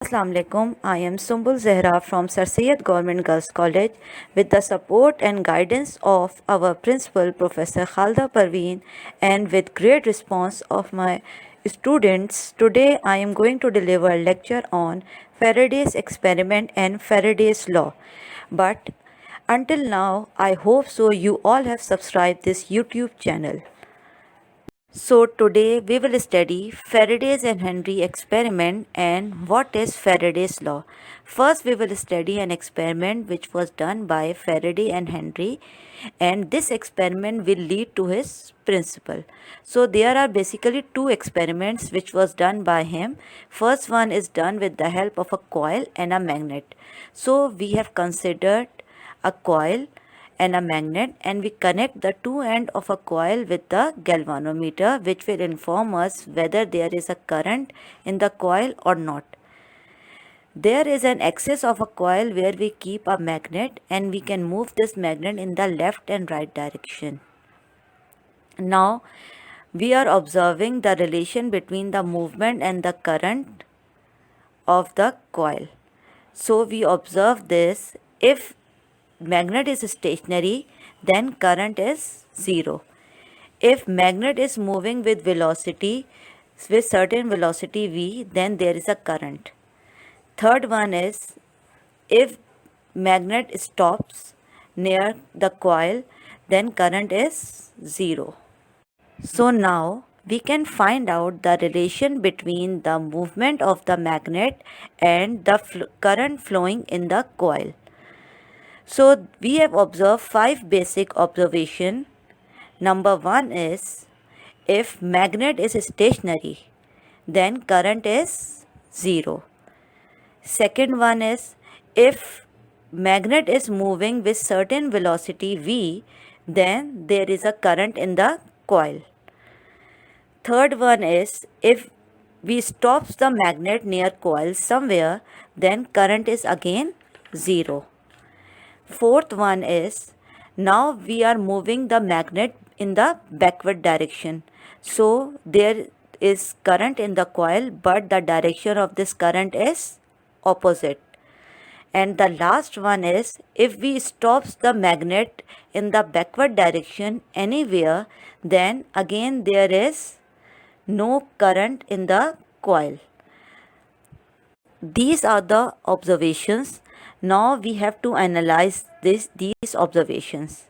Assalamu alaikum. I am Sumbul Zehra from Sir Syed Government Girls College with the support and guidance of our principal Professor Khalda Parveen and with great response of my students. Today I am going to deliver a lecture on Faraday's experiment and Faraday's law. But until now, I hope so you all have subscribed this YouTube channel. So today we will study Faraday's and Henry experiment and what is Faraday's law. First we will study an experiment which was done by Faraday and Henry, and this experiment will lead to his principle. So there are basically two experiments which was done by him. First one is done with the help of a coil and a magnet. So we have considered a coil and a magnet, and we connect the two end of a coil with the galvanometer, which will inform us whether there is a current in the coil or not. There is an axis of a coil where we keep a magnet, and we can move this magnet in the left and right direction. Now we are observing the relation between the movement and the current of the coil. So we observe this: if magnet is stationary, then current is 0. If magnet is moving with velocity, with certain velocity v, then there is a current. Third one is, if magnet stops near the coil, then current is 0. So now we can find out the relation between the movement of the magnet and the current flowing in the coil. So we have observed 5 basic observation. Number 1 is, if magnet is stationary, then current is 0. Second one is, if magnet is moving with certain velocity v, then there is a current in the coil. Third one is, if we stops the magnet near coil somewhere, then current is again 0. Fourth one is, now we are moving the magnet in the backward direction. So there is current in the coil, but the direction of this current is opposite. And the last one is, if we stops the magnet in the backward direction anywhere, then again there is no current in the coil. These are the observations. Now we have to analyze these observations.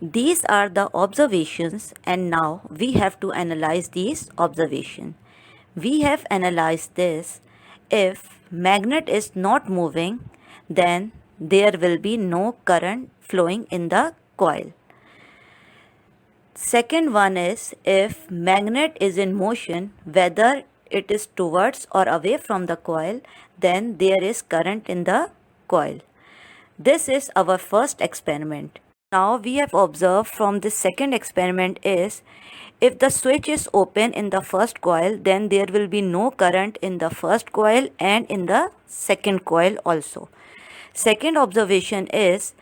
These are the observations, and now we have to analyze these observations. We have analyzed this: if magnet is not moving, then there will be no current flowing in the coil. Second one is, if magnet is in motion, whether it is towards or away from the coil, then there is current in the coil. This is our first experiment. Now we have observed from the second experiment is, if the switch is open in the first coil, then there will be no current in the first coil and in the second coil also. Second observation is,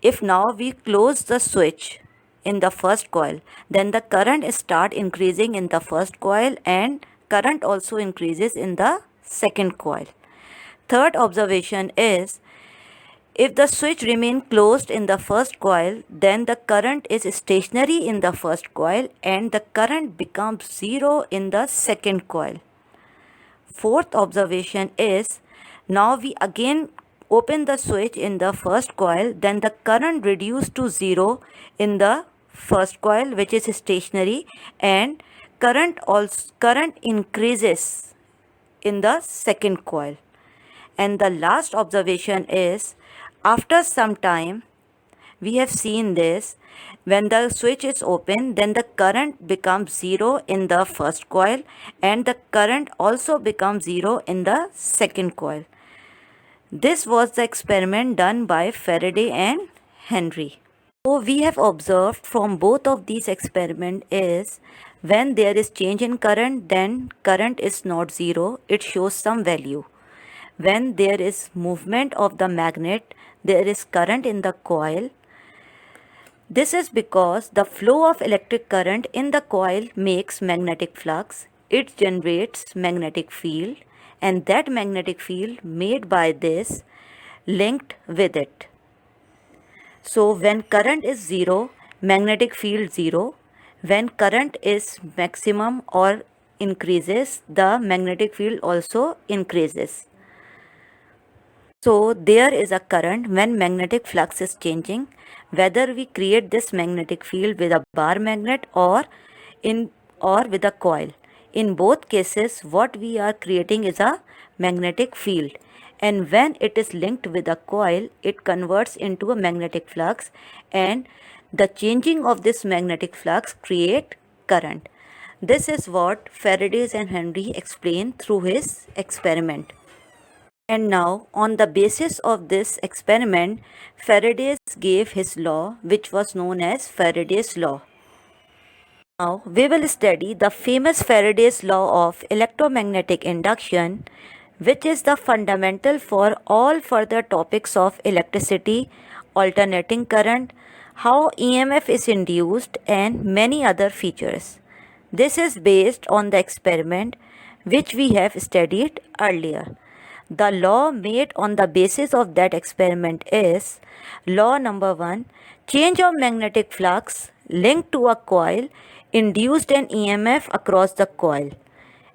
if now we close the switch in the first coil, then the current start increasing in the first coil and current also increases in the second coil. Third observation is, if the switch remain closed in the first coil, then the current is stationary in the first coil and the current becomes 0 in the second coil. Fourth observation is, now we again open the switch in the first coil, then the current reduced to 0 in the first coil, which is stationary, and current increases in the second coil. And the last observation is, after some time we have seen this, when the switch is open, then the current becomes 0 in the first coil and the current also becomes 0 in the second coil. This was the experiment done by Faraday and Henry. So we have observed from both of these experiments is, when there is change in current, then current is not 0, it shows some value. When there is movement of the magnet, there is current in the coil. This is because the flow of electric current in the coil makes magnetic flux. It generates magnetic field, and that magnetic field made by this linked with it. So when current is 0, magnetic field 0. When current is maximum or increases, the magnetic field also increases. So there is a current when magnetic flux is changing, whether we create this magnetic field with a bar magnet or with a coil. In both cases, what we are creating is a magnetic field, and when it is linked with a coil, it converts into a magnetic flux, and the changing of this magnetic flux create current. This is what Faraday and Henry explained through his experiment. And now, on the basis of this experiment, Faraday gave his law, which was known as Faraday's law. Now, we will study the famous Faraday's law of electromagnetic induction, which is the fundamental for all further topics of electricity, alternating current, how EMF is induced, and many other features. This is based on the experiment which we have studied earlier. The law made on the basis of that experiment is law number 1. Change of magnetic flux linked to a coil induced an EMF across the coil,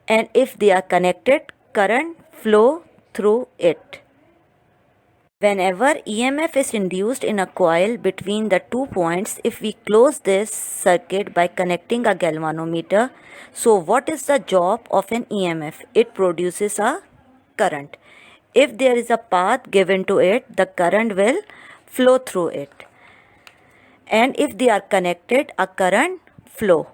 and if they are connected, current flow through it. Whenever EMF is induced in a coil between the 2 points, if we close this circuit by connecting a galvanometer, so what is the job of an EMF? It produces a current. If there is a path given to it, the current will flow through it. And if they are connected, a current flow.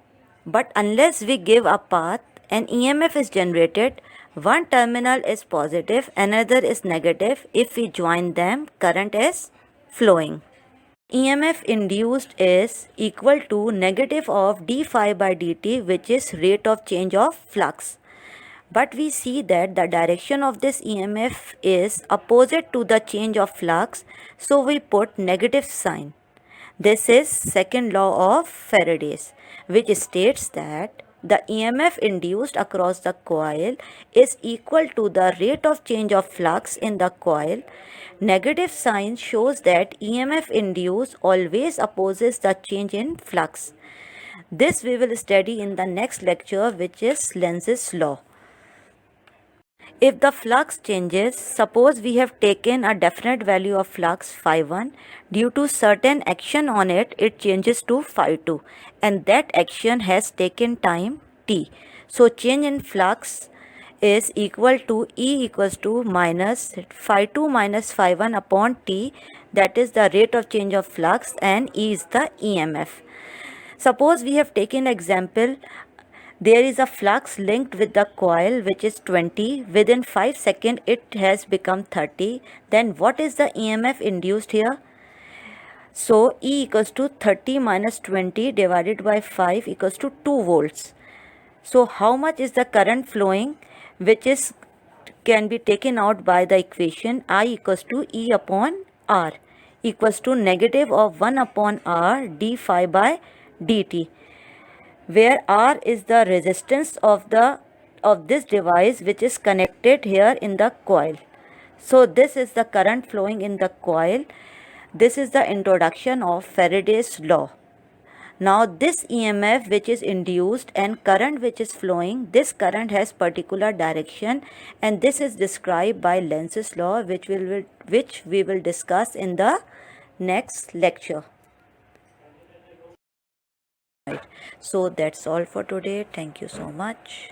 But unless we give a path, an EMF is generated. One terminal is positive, another is negative. If we join them, current is flowing. EMF induced is equal to negative of d phi by dt, which is rate of change of flux. But we see that the direction of this EMF is opposite to the change of flux, so we put negative sign. This is second law of Faraday's, which states that the EMF induced across the coil is equal to the rate of change of flux in the coil. Negative sign shows that EMF induced always opposes the change in flux. This we will study in the next lecture, which is Lenz's law. If the flux changes, suppose we have taken a definite value of flux phi1, due to certain action on it, it changes to phi2, and that action has taken time t. So change in flux is equal to E equals to minus phi2 minus phi1 upon t, that is the rate of change of flux, and E is the EMF. Suppose we have taken example, there is a flux linked with the coil which is 20. Within 5 seconds it has become 30. Then what is the EMF induced here? So E equals to 30 minus 20 divided by 5 equals to 2 volts. So how much is the current flowing, which is can be taken out by the equation I equals to E upon R equals to negative of 1 upon R d phi by dt, where R is the resistance of this device which is connected here in the coil. So this is the current flowing in the coil. This is the introduction of Faraday's law. Now this EMF which is induced and current which is flowing, this current has particular direction, and this is described by Lenz's law, which we will discuss in the next lecture. So that's all for today. Thank you so much.